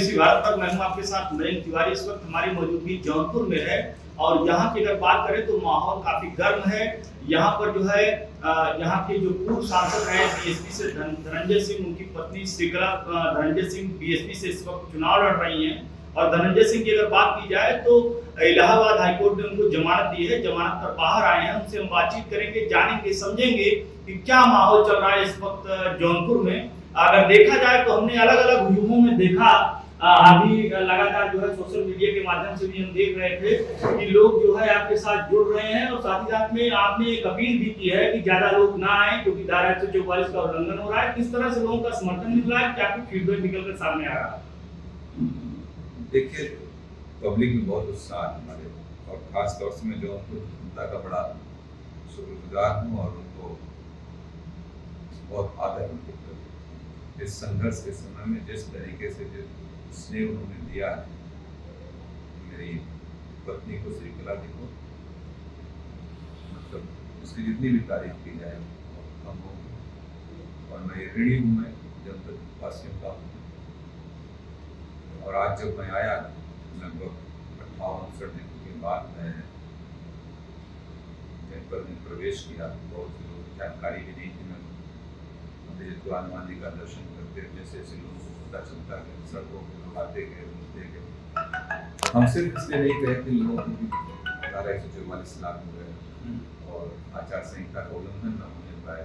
BBC Bharat पर मैं हूं आपके साथ नरेंद्र तिवारी। इस वक्त हमारी मौजूदगी जौनपुर में है और यहाँ की अगर बात करें तो माहौल काफी गर्म है। यहाँ पर जो है यहाँ के जो पूर्व सांसद रहे बीएसपी से धनंजय सिंह, उनकी पत्नी श्रीकला धनंजय सिंह बीएसपी से इस वक्त चुनाव लड़ रही हैं। और धनंजय सिंह की अगर बात की जाए तो इलाहाबाद हाईकोर्ट ने उनको जमानत दी है, जमानत पर बाहर आए हैं। उनसे हम बातचीत करेंगे, जानेंगे, समझेंगे कि क्या माहौल चल रहा है इस वक्त जौनपुर में। अगर देखा जाए तो हमने अलग अलग हुजूमों में देखा, अभी लगातार जो है सोशल मीडिया के माध्यम से भी हम देख रहे थे कि लोग जो है आपके साथ जुड़ रहे हैं और साथ ही साथ में आपने एक अपील भी की है कि ज्यादा लोग ना आए क्योंकि धारा 144 का उल्लंघन हो रहा है। किस तरह से लोगों का समर्थन मिल रहा है, क्या कुछ फीडबैक निकल कर सामने आ रहा है? देखिए, पब्लिक में बहुत उत्साह है हमारे, और खास तौर से मैं जो जनता का बड़ा शुक्रगुजार हूँ और उनको बहुत आदर उनके प्रति। इस संघर्ष के समय में जिस तरीके से जो स्नेह उन्होंने दिया है मेरी पत्नी को, श्रीकला जी को, मतलब उसकी जितनी भी तारीफ की जाए बहुत कम होगी। और मैं ऋणी हूँ मैं जनपद वासियों का। और आज जब मैं आया लगभग 58-59 दिन के बाद मैं जनपद में प्रवेश किया, बहुत से लोग जानकारी भी नहीं थी। मैं हनुमान जी का दर्शन करते जैसे ऐसे लोगों को पता चलता है, सड़कों पर लोग आते गए, मिलते गए। हम सिर्फ इसलिए नहीं कहे कि लोगों की धारा 144 लागू है और आचार संहिता का उल्लंघन न होने पाए,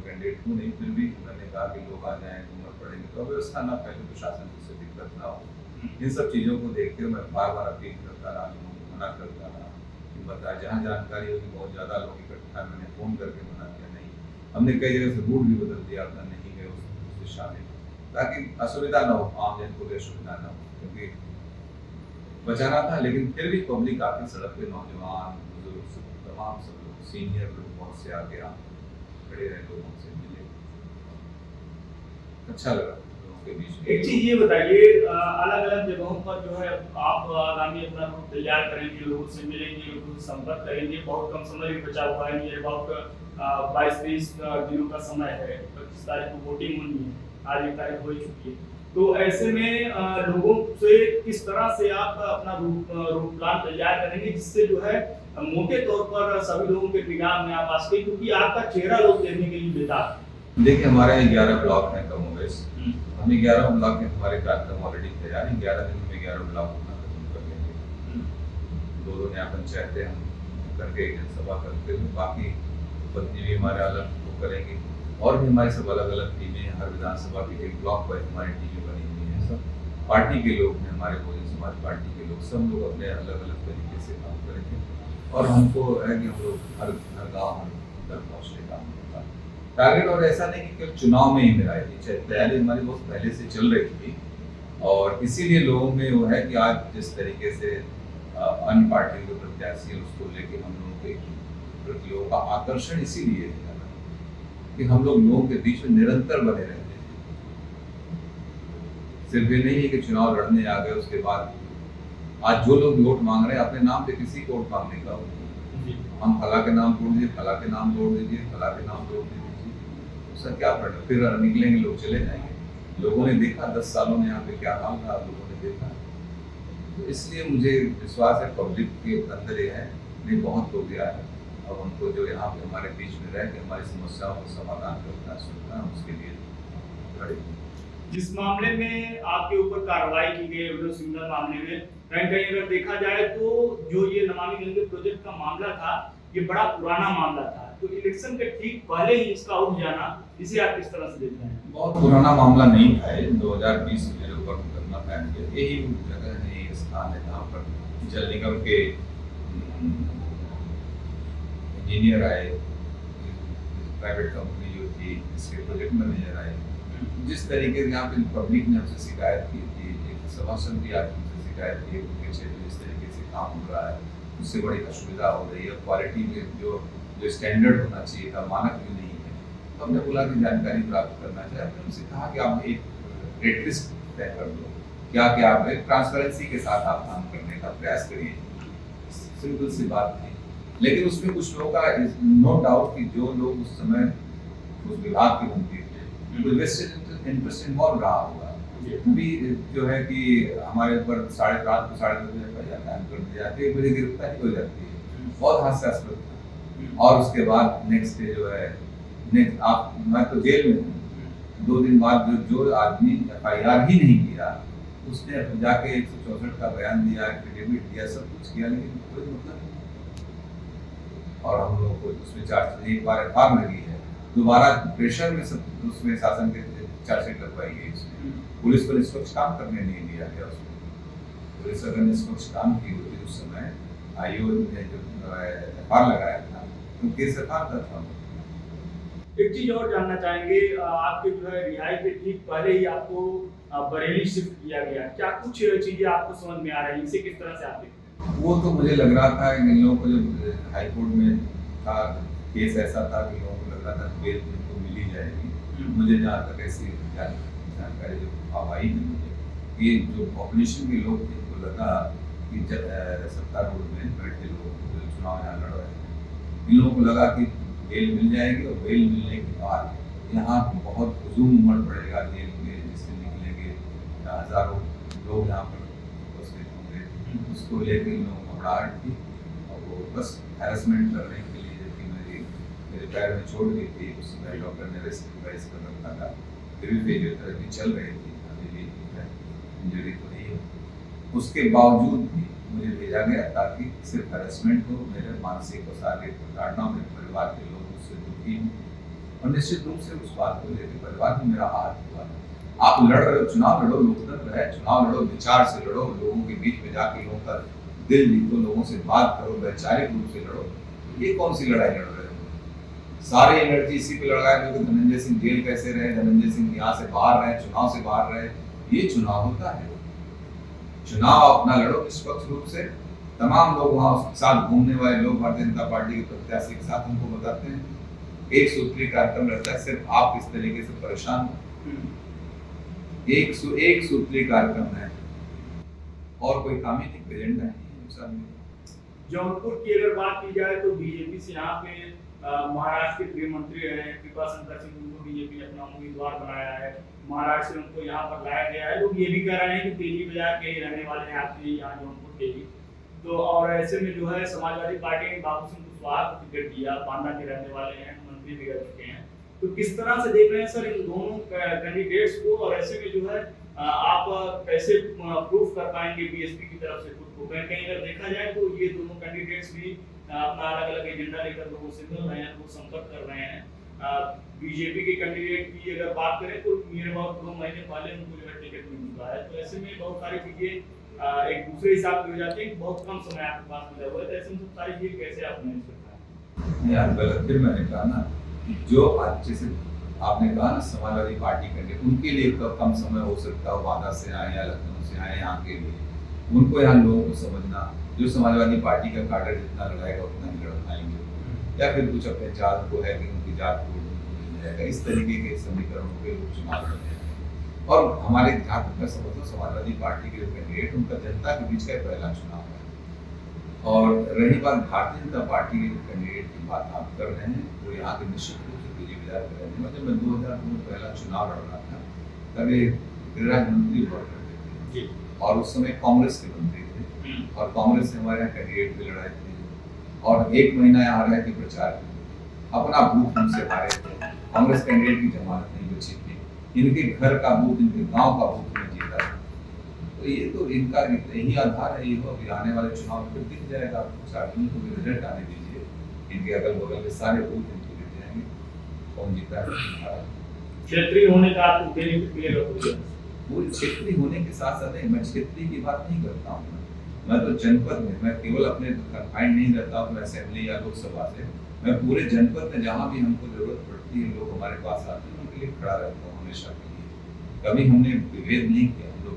कैंडिडेट हूँ नहीं, फिर भी मैंने कहा कि लोग आ जाएं, घूमर पड़ेंगे तो व्यवस्था ना फैले, प्रशासन से दिक्कत ना हो। इन सब चीज़ों को देखते हुए मैं बार बार अपील करता रहा, लोगों को मना करता रहा कि बताया जहाँ जानकारी होगी बहुत ज़्यादा लोग इकट्ठा, मैंने फ़ोन करके मना किया नहीं। हमने कई जगह से रूट भी बदल दिया अपना, नहीं गए उस दिशा में, ताकि असुविधा न हो, आम जन को भी असुविधा न हो, क्योंकि बचाना था। लेकिन फिर भी पब्लिक आके सड़क पे, नौजवान, बुजुर्ग, तमाम सब लोग, सीनियर लोग बहुत से आके खड़े रहे, लोगों से मिले, अच्छा लगा। एक चीज ये बताइए, अलग अलग जगहों पर जो है आप आगामी अपना रूट तैयार करेंगे, लोगों से मिलेंगे, लोगों से संपर्क करेंगे। बहुत कम समय भी बचा हुआ है, ये अबाउट 22-23 दिनों का समय है। 25 तारीख को वोटिंग होनी है, आज 1 तारीख हो चुकी है। तो ऐसे में लोगों से किस तरह से आप अपना रूट प्लान तैयार करेंगे जिससे जो है मोटे तौर पर सभी लोगों के निगाह में आप आ सके, क्योंकि आपका चेहरा लोग देखने के लिए बेताब। देखिए, हमारे 11 ब्लॉक हैं कम बेश। हमें 11 ब्लॉक में हमारे कार्यक्रम ऑलरेडी तैयार हैं। 11 दिन में 11 ब्लॉक अपना खत्म कर लेंगे। 2 नया पंचायतें हम करके जनसभा करते हुए, बाकी पत्नी भी हमारे अलग वो करेंगे और भी हमारी सब अलग अलग टीमें, हर विधानसभा की एक ब्लॉक पर हमारी टीमें बनी हुई हैं। सब पार्टी के लोग हैं, हमारे बहुजन समाज पार्टी के लोग, सब लोग अपने अलग अलग तरीके से काम करेंगे। और हमको है कि हम लोग हर गाँव हर तक पहुँचने का टारगेट, और ऐसा नहीं कि केवल चुनाव में ही मेरा है, तैयारी हमारी बहुत पहले से चल रही थी। और इसीलिए लोगों में वो है कि आज जिस तरीके से अन्य पार्टियों के प्रत्याशी है उसको लेके हम लोगों के प्रति लोगों का आकर्षण इसीलिए है कि हम लोगों के बीच में निरंतर बने रहते हैं। सिर्फ ये नहीं है कि चुनाव लड़ने आ गए उसके बाद आज जो लोग वोट मांग रहे हैं अपने नाम पे किसी को वोट मांगने का हो, हम फला के नाम जोड़ दीजिए, फला के नाम जोड़ दीजिए, फला के नाम जोड़ दीजिए, उसका क्या पड़ेगा? फिर निकलेंगे लोग, चले जाएंगे। लोगों ने देखा 10 सालों में यहाँ पे क्या हाल था, लोगों ने देखा। तो इसलिए मुझे विश्वास है पब्लिक के अंदर ये है, नहीं बहुत हो गया है। अब हमको जो यहाँ पे हमारे बीच में रह के हमारी समस्याओं को समाधान करना सुनना, उसके लिए खड़े। जिस मामले में आपके ऊपर कार्रवाई की गई है, सिंगल मामले में कहीं कहीं अगर देखा जाए तो जो ये नमामि गंगे प्रोजेक्ट का मामला था, ये बड़ा पुराना मामला था। तो इलेक्शन के ठीक पहले ही इसका उठ जाना, इसे आप किस तरह से देखते हैं? बहुत पुराना मामला नहीं था, 2020 में जो वर्क करना प्लान किया, यही जगह है, यही स्थान है जहाँ पर जल निगम के इंजीनियर आए, प्राइवेट कंपनी जो थी इसके प्रोजेक्ट मैनेजर आए। जिस तरीके से यहाँ पे पब्लिक ने हमसे शिकायत की थी, एक सभासद भी आज हमसे शिकायत की, उनके क्षेत्र में इस तरीके से काम हो रहा है, उससे बड़ी असुविधा हो रही है। क्वालिटी में जो स्टैंडर्ड होना चाहिए था, मानक भी नहीं है। तो हमने बोला कि जानकारी प्राप्त करना चाहिए। हमने उनसे कहा कि आप एक रेट लिस्ट तय कर दो, क्या क्या आप एक ट्रांसपेरेंसी के साथ आप काम करने का प्रयास करिए। सिंपल सी बात थी, लेकिन उसमें कुछ लोगों का नो डाउट कि जो लोग उस समय उस विभाग के मंत्री थे, इंटरेस्ट इन्वॉल्व रहा होगा, अभी जो है कि हमारे ऊपर रात को 10:30 बजे FIR कायम कर दी जाती है, मेरी गिरफ्तारी हो जाती है। बहुत हास्यास्पद था। और उसके बाद नेक्स्ट डे जो है मैं तो जेल में हूँ। 2 दिन बाद जो आदमी FIR ही नहीं किया, उसने जाके 164 का बयान दिया, एफिडेविट दिया, सब कुछ किया, लेकिन कोई मतलब नहीं। और हम लोगों को उसमें एक बार FIR लगी है, दोबारा प्रेशर में सब उसमें शासन के चार्जशीट लगवाई गई। उसमें पुलिस को निष्पक्ष काम करने नहीं दिया गया। उसमें पुलिस अगर निष्पक्ष काम की होती उस समय IO ने जो FIR लगाया था तो केस FIR था। एक चीज और जानना चाहेंगे, आपके जो है रिहाई के ठीक पहले ही आपको बरेली शिफ्ट किया गया, क्या कुछ चीजें आपको समझ में आ रही है, इसे किस तरह से आप देखते हैं? वो तो मुझे लग रहा था इन लोगों को जब हाई कोर्ट में था केस ऐसा था कि लोगों को लग रहा था बेल उनको मिल ही जाएगी। मुझे जहाँ तक ऐसी जानकारी जो आई है मुझे, ये जो ऑपोजिशन के लोग थे उनको लगा कि सत्तारूढ़ में बैठे लोग जो चुनाव यहाँ लड़ रहे हैं, इन लोगों को लगा कि बेल मिल जाएगी और बेल मिलने के बाद यहाँ बहुत हुजूम उमड़ पड़ेगा जेल में, जिससे निकलेंगे हजारों लोग यहाँ पर उपस्थित होंगे। उसको लेकर इन लोगों को घबराहट थी और वो बस हैरेसमेंट करने के लिए, जबकि मेरे पैर में चोट गई थी, उस समय डॉक्टर ने रेस्ट डिवाइस कर रखा था, फिर भी फिजियोथेरेपी चल रही थी, अभी भी इंजरी तो नहीं है। उसके बावजूद भी मुझे भेजा गया ताकि सिर्फ हैरेसमेंट हो, मेरे मानसिक और शारीरिक प्रताड़ना, मेरे परिवार के लोग उससे दुखी हों और निश्चित रूप से उस बात को लेकर परिवार में मेरा हाथ हुआ। आप लड़ रहे हो, चुनाव लड़ो, लोकतंत्र है, चुनाव लड़ो, विचार से लड़ो, लोगों के बीच में जाके लोगों का दिल जीतो, लोगों से बात करो, वैचारिक रूप से लड़ो। ये कौन सी लड़ाई लड़ रहे हो? सारी एनर्जी इसी पे लगाए कि धनंजय सिंह जेल कैसे रहे, धनंजय सिंह यहाँ से बाहर रहे, चुनाव से बाहर रहे। ये चुनाव होता है, चुनाव अपना लड़ो निष्पक्ष रूप से। तमाम लोग वहाँ साथ घूमने वाले लोग भारतीय जनता पार्टी के प्रत्याशी के साथ हमको बताते हैं एक सूत्री कार्यक्रम रहता है, सिर्फ आप इस तरीके से परेशान एक सूत्री कार्यक्रम है और कोई काम ही नहीं, एजेंडा नहीं। जौनपुर की अगर बात की जाए तो बीजेपी से यहाँ पे महाराष्ट्र के गृह मंत्री रहे कृपा शंकर सिंह, उनको बीजेपी ने अपना उम्मीदवार बनाया है, महाराष्ट्र से उनको यहाँ पर लाया गया है। लोग ये भी कह रहे हैं कि तेली बाजार के ही रहने वाले हैं आपके यहाँ जौनपुर के ही, तो और ऐसे में जो है समाजवादी पार्टी ने बाबू सिंह कुशवाहा को टिकट दिया, बांदा के रहने वाले हैं, मंत्री भी रह चुके हैं। तो किस तरह से देख रहे हैं सर इन दोनों कैंडिडेट्स को, और ऐसे में जो है आप कैसे प्रूफ कर पाएंगे बीएसपी की तरफ से खुद को? कहीं अगर देखा जाए तो ये दोनों कैंडिडेट्स भी अपना अलग अलग एजेंडा लेकर लोगों से मिल रहे हैं, लोग संपर्क कर रहे हैं। बीजेपी के कैंडिडेट की अगर बात करें तो नियर अबाउट 2 महीने पहले उनको जो है टिकट मिल चुका है। तो ऐसे में बहुत सारी चीजें एक दूसरे हिसाब से हो जाती है, बहुत कम समय आपके पास मिला हुआ है, तो ऐसे में सब सारी चीजें कैसे आप मैनेज करते हैं? यार गलत, फिर मैंने कहा ना, जो अच्छे से आपने कहा ना समाजवादी पार्टी के उनके लिए कम समय हो सकता है, बांदा से आए या लखनऊ से आए यहाँ के लिए, उनको यहाँ लोगों को समझना, जो समाजवादी पार्टी का कार्डर जितना लड़ाएगा उतना ही लड़ पाएंगे, या फिर कुछ अपने जात को है कि उनकी जात को मिल जाएगा, इस तरीके के समीकरणों पे लोग चुनाव लड़ते हैं। और हमारे जहाँ तक मैं समझता हूँ समाजवादी पार्टी के जो कैंडिडेट उनका जनता के बीच का पहला चुनाव है। और रही बात भारतीय जनता पार्टी के कैंडिडेट की बात आप कर रहे हैं, तो यहाँ के निश्चित रूप से तेली बाजार के रहने वाले, जब मैं 2002 में पहला चुनाव लड़ रहा था तब एक गृह मंत्री हुआ करते थे और उस समय कांग्रेस के मंत्री थे और कांग्रेस से हमारे यहाँ कैंडिडेट भी लड़ाए थे और 1 महीना यहाँ रहे थे प्रचार, अपना बूथ हमसे हारे थे, कांग्रेस कैंडिडेट की जमानत नहीं बची थी, इनके घर का बूथ, इनके गाँव का बूथ में जीता था। तो ये तो इनका यही आधार है, ये अभी आने वाले चुनाव में दिख जाएगा आपको, 4 दिन को भी रिजल्ट आने दीजिए, इनके अगल बगल के सारे बूथ इनको दिख जाएंगे कौन जीता है। क्षेत्रीय होने का आपको बेनिफिट मिलेगा, वो क्षेत्रीय होने के साथ साथ मैं क्षेत्रीय की बात नहीं करता हूँ, मैं तो जनपद में, मैं केवल अपने कन्फाइंड नहीं रहता हूँ असेंबली या लोकसभा से, मैं पूरे जनपद में जहाँ भी हमको जरूरत पड़ती है लोग हमारे पास आते हैं, उनके लिए खड़ा रहता हूँ हमेशा के लिए। कभी हमने विभेद नहीं किया, हम लोग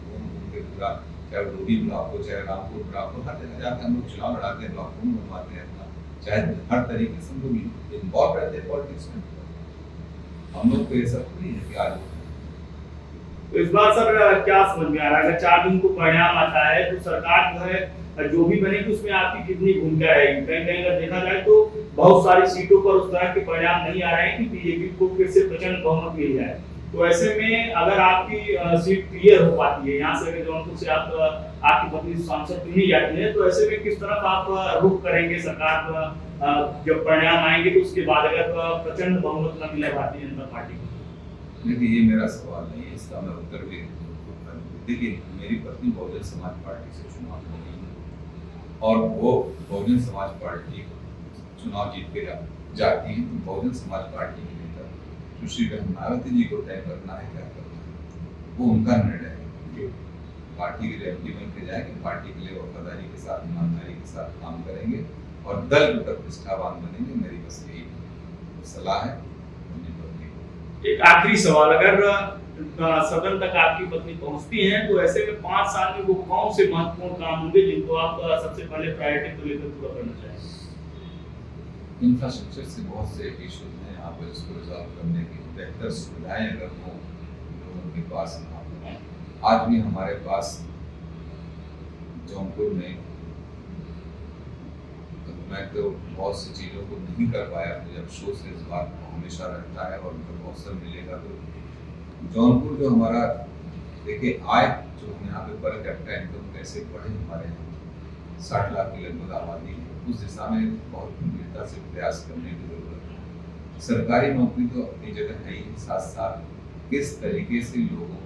पूरा, चाहे डोरी ब्लॉक हो चाहे रामपुर ब्लॉक हो, हर जगह जाकर हम लोग चुनाव लड़ाते हैं, ब्लॉक रूम बनवाते हैं अपना, चाहे हर तरीके से हम लोग इन्वॉल्व रहते हैं पॉलिटिक्स में। हम लोग को ये सब नहीं है कि आज तो इस बार सर क्या समझ में आ रहा है, अगर 4 दिन को परिणाम आता है तो सरकार जो है जो भी बनेगी उसमें आपकी कितनी भूमिका रहेगी? कहीं कहीं अगर देखा जाए तो बहुत सारी सीटों पर उस तरह के परिणाम नहीं आ रहे हैं कि बीजेपी को फिर से प्रचंड बहुमत मिल जाए, तो ऐसे में अगर आपकी सीट क्लियर हो पाती है, यहाँ से अगर जौनपुर से आप आपकी पत्नी सांसद चुनी जाती है, तो ऐसे में किस तरफ आप रुख करेंगे? सरकार जब परिणाम आएंगे तो उसके बाद अगर प्रचंड बहुमत न मिले भारतीय जनता पार्टी को? देखिए, ये मेरा सवाल नहीं है, इसका मैं उत्तर भी देखिए, मेरी पत्नी बहुजन समाज पार्टी से चुनाव लड़ी है और वो बहुजन समाज पार्टी चुनाव जीत के जाती है, तो बहुजन समाज पार्टी के नेता सुश्री मायावती जी को तय करना है क्या करना है, वो उनका निर्णय है। पार्टी के लिए एमपी बन के जाएंगे, पार्टी के लिए वफादारी के साथ, ईमानदारी के साथ काम करेंगे और दल के प्रतिष्ठावान बनेंगे। मेरी बस यही सलाह है अपनी पत्नी को। एक आखिरी सवाल, अगर सदन तक आपकी पत्नी पहुंचती हैं तो ऐसे में 5 साल में वो कौन से महत्वपूर्ण काम होंगे जिनको आप सबसे पहले प्रायोरिटी को लेकर पूरा करना चाहेंगे? इंफ्रास्ट्रक्चर से बहुत से इश्यूज हैं यहाँ पर, इसको रिजॉल्व करने की बेहतर सुविधाएं अगर हो लोगों के पास यहाँ पर। आज भी हमारे पास जौनपुर में मैं तो बहुत सी चीज़ों को नहीं कर पाया, मुझे अफसोस इस बात को हमेशा रहता है और जब अवसर मिलेगा तो जौनपुर जो हमारा देखिए आय जो हम यहाँ पे पर कैपिटा इनकम कैसे बढ़े, हमारे यहाँ 60 लाख की लगभग आबादी है, उस दिशा में बहुत गंभीरता से प्रयास करने की जरूरत है। सरकारी नौकरी तो अपनी जगह है ही, साथ साथ किस तरीके से लोगों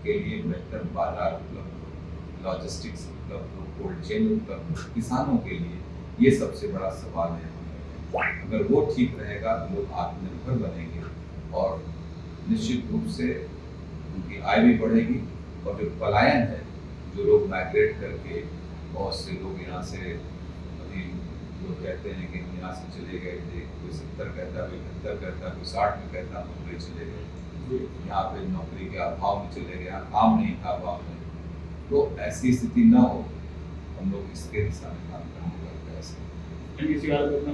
के लिए बेहतर बाजार उपलब्ध हो, लॉजिस्टिक्स उपलब्ध हो, कोल्ड चेन उपलब्ध हो, किसानों के लिए ये सबसे बड़ा सवाल है। अगर वो ठीक रहेगा तो लोग आत्मनिर्भर बनेंगे और निश्चित रूप से उनकी आय भी बढ़ेगी और जो पलायन है, जो लोग माइग्रेट करके, बहुत से लोग यहाँ से अभी लोग कहते हैं कि हम यहाँ से चले गए थे, कोई 70 कहता, कोई 75 कहता, कोई 60 में कहता नौकरी चले गए, यहाँ पे नौकरी के अभाव में चले गए, काम नहीं था अभाव में। तो ऐसी स्थिति न हो, हम लोग इसके दिशा में काम करने का प्रयास करें। किसी और को अपना